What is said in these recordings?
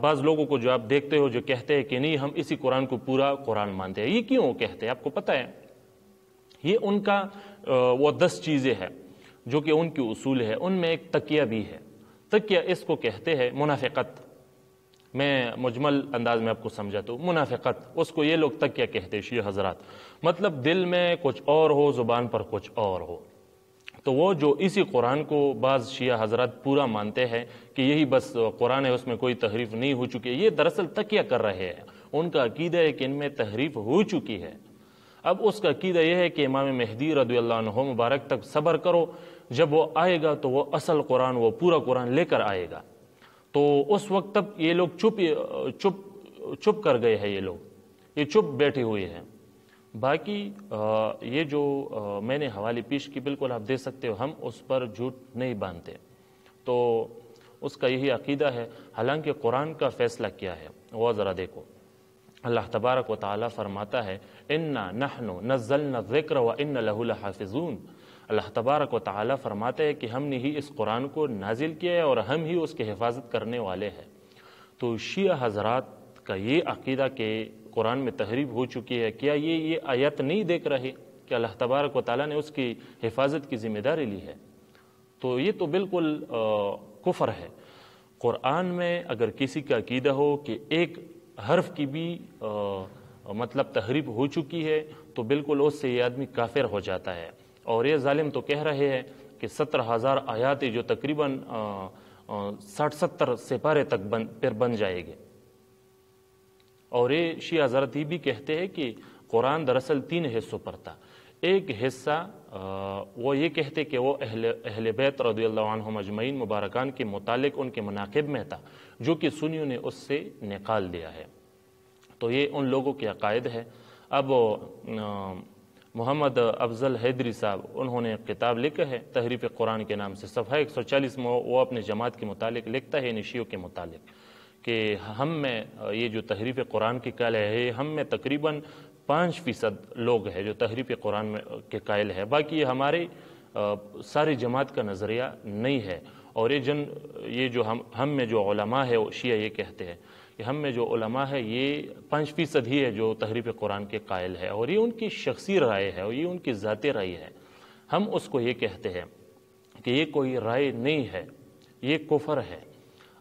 بعض لوگوں کو جو آپ دیکھتے ہو جو کہتے ہیں کہ نہیں ہم اسی قرآن کو پورا قرآن مانتے ہیں. یہ کیوں کہتے ہیں آپ کو پتہ ہے؟ یہ ان کا وہ 10 چیزیں ہیں جو کہ ان کی اصول ہے. ان میں ایک تکیہ بھی ہے. تکیہ اس کو کہتے ہیں منافقت. میں مجمل انداز میں آپ کو سمجھاتا ہوں. منافقت اس کو یہ لوگ تکیہ کہتے ہیں شیعہ حضرات. مطلب دل میں کچھ اور ہو زبان پر کچھ اور ہو. تو وہ جو اسی قرآن کو بعض شیعہ حضرات پورا مانتے ہیں کہ یہی بس قرآن ہے اس میں کوئی تحریف نہیں ہو چکی ہے، یہ دراصل تکیہ کر رہے ہیں. ان کا عقیدہ ہے کہ ان میں تحریف ہو چکی ہے. اب اس کا عقیدہ یہ ہے کہ امام مہدی رضی اللہ عنہ مبارک تک صبر کرو، جب وہ آئے گا تو وہ اصل قرآن وہ پورا قرآن لے کر آئے گا. تو اس وقت تک یہ لوگ چپ کر گئے ہیں. یہ چپ بیٹھے ہوئے ہیں. باقی یہ جو میں نے حوالے پیش کی بالکل آپ دے سکتے ہو، ہم اس پر جھوٹ نہیں باندھتے. تو اس کا یہی عقیدہ ہے. حالانکہ قرآن کا فیصلہ کیا ہے وہ ذرا دیکھو. اللہ تبارک و تعالی فرماتا ہے انا نحن نزلنا الذکر وانا له لحافظون. اللہ تبارک و تعالی فرماتے ہیں کہ ہم نے ہی اس قرآن کو نازل کیا ہے اور ہم ہی اس کی حفاظت کرنے والے ہیں. تو شیعہ حضرات کا یہ عقیدہ کہ قرآن میں تحریف ہو چکی ہے، کیا یہ آیت نہیں دیکھ رہے کہ اللہ تبارک و تعالی نے اس کی حفاظت کی ذمہ داری لی ہے؟ تو یہ تو بالکل کفر ہے. قرآن میں اگر کسی کا عقیدہ ہو کہ ایک حرف کی بھی مطلب تحریف ہو چکی ہے تو بالکل اس سے یہ آدمی کافر ہو جاتا ہے. اور یہ ظالم تو کہہ رہے ہیں کہ 17,000 آیات جو تقریباً 60-70 سپارے تک پھر بن جائے گے. اور یہ شیعہ حضرت یہ بھی کہتے ہیں کہ قرآن دراصل 3 حصوں پر تھا. ایک حصہ وہ یہ کہتے کہ وہ اہل بیت رضی اللہ عنہم اجمعین مبارکان کے متعلق ان کے مناقب میں تھا، جو کہ سنیوں نے اس سے نکال دیا ہے. تو یہ ان لوگوں کے عقائد ہے. اب محمد افضل حیدری صاحب انہوں نے کتاب لکھا ہے تحریف قرآن کے نام سے. صفحہ 140 میں وہ اپنے جماعت کے متعلق لکھتا ہے نشیوں کے متعلق کہ ہم میں یہ جو تحریف قرآن کی قائل ہے ہم میں تقریباً 5% لوگ ہیں جو تحریف قرآن میں کے قائل ہے. باقی یہ ہمارے ساری جماعت کا نظریہ نہیں ہے. اور یہ جو ہم میں جو علماء ہے شیعہ یہ کہتے ہیں کہ ہم میں جو علماء ہے یہ 5% ہی ہے جو تحریف قرآن کے قائل ہے. اور یہ ان کی شخصی رائے ہے اور یہ ان کی ذاتی رائے ہے. ہم اس کو یہ کہتے ہیں کہ یہ کوئی رائے نہیں ہے، یہ کفر ہے.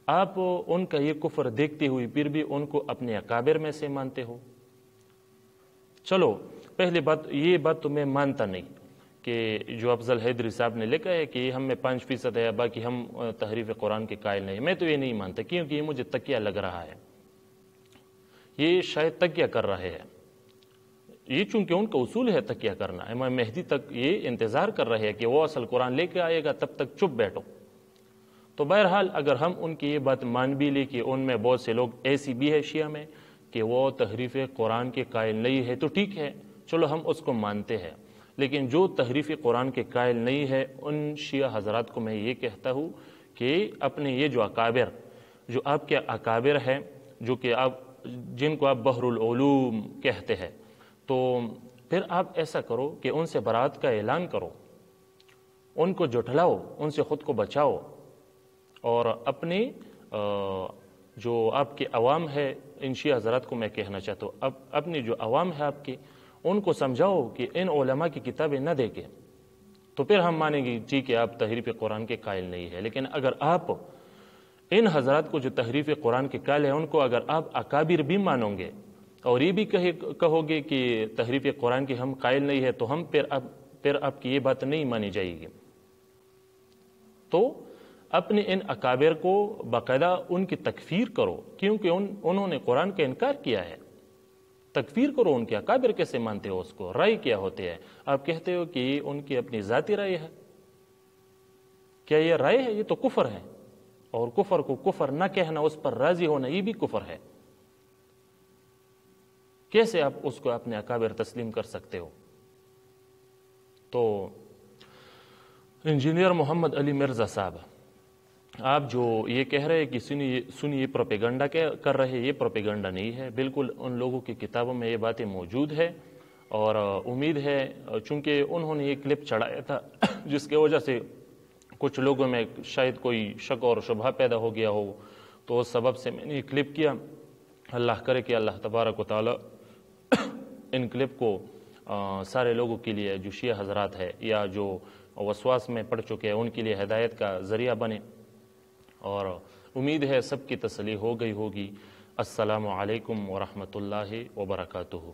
آپ ان کا یہ کفر دیکھتے ہوئے پھر بھی ان کو اپنے اکابر میں سے مانتے ہو. چلو پہلی بات یہ بات تو میں مانتا نہیں کہ جو افضل حیدری صاحب نے لکھا ہے کہ ہم میں 5% ہے باقی ہم تحریف قرآن کے قائل نہیں. میں تو یہ نہیں مانتا کیونکہ یہ مجھے تکیہ لگ رہا ہے. یہ شاید تکیہ کر رہے ہیں. یہ چونکہ ان کا اصول ہے تکیہ کرنا. امام مہدی تک یہ انتظار کر رہے ہیں کہ وہ اصل قرآن لے کے آئے گا تب تک چپ بیٹھو. تو بہرحال اگر ہم ان کی یہ بات مان بھی لی کہ ان میں بہت سے لوگ ایسی بھی ہے شیعہ میں کہ وہ تحریف قرآن کے قائل نہیں ہے تو ٹھیک ہے، چلو ہم اس کو مانتے ہیں. لیکن جو تحریف قرآن کے قائل نہیں ہے ان شیعہ حضرات کو میں یہ کہتا ہوں کہ اپنے یہ جو اکابر جو آپ کے اکابر ہیں جو کہ آپ جن کو آپ بحر العلوم کہتے ہیں، تو پھر آپ ایسا کرو کہ ان سے برات کا اعلان کرو، ان کو جھٹلاؤ، ان سے خود کو بچاؤ. اور اپنے جو آپ کے عوام ہے ان شیعہ حضرات کو میں کہنا چاہتا ہوں اپنی جو عوام ہے آپ کی ان کو سمجھاؤ کہ ان علماء کی کتابیں نہ دیکھیں. تو پھر ہم مانیں گے ٹھیک ہے آپ تحریف قرآن کے قائل نہیں ہے. لیکن اگر آپ ان حضرات کو جو تحریف قرآن کے قائل ہیں ان کو اگر آپ اکابر بھی مانو گے اور یہ بھی کہو گے کہ تحریف قرآن کی ہم قائل نہیں ہے تو ہم پھر آپ کی یہ بات نہیں مانی جائے گی. تو اپنے ان اکابر کو باقاعدہ ان کی تکفیر کرو کیونکہ انہوں نے قرآن کا انکار کیا ہے. تکفیر کرو ان کے اکابر. کیسے مانتے ہو اس کو؟ رائے کیا ہوتے ہیں؟ آپ کہتے ہو کہ یہ ان کی اپنی ذاتی رائے ہے. کیا یہ رائے ہے؟ یہ تو کفر ہے. اور کفر کو کفر نہ کہنا، اس پر راضی ہونا، یہ بھی کفر ہے. کیسے آپ اس کو اپنے اکابر تسلیم کر سکتے ہو؟ تو انجینئر محمد علی مرزا صاحب، آپ جو یہ کہہ رہے ہیں کہ سنی یہ پروپیگنڈا کر رہے ہیں، یہ پروپیگنڈا نہیں ہے. بالکل ان لوگوں کی کتابوں میں یہ باتیں موجود ہے. اور امید ہے چونکہ انہوں نے یہ کلپ چڑھایا تھا جس کی وجہ سے کچھ لوگوں میں شاید کوئی شک اور شبہ پیدا ہو گیا ہو، تو اس سبب سے میں نے یہ کلپ کیا۔ اللہ کرے کہ اللہ تبارک و تعالی ان کلپ کو سارے لوگوں کے لیے جو شیعہ حضرات ہے یا جو وسواس میں پڑ چکے ہیں ان کے لیے ہدایت کا ذریعہ بنے، اور امید ہے سب کی تسلی ہو گئی ہوگی۔ السلام علیکم ورحمۃ اللہ وبرکاتہ۔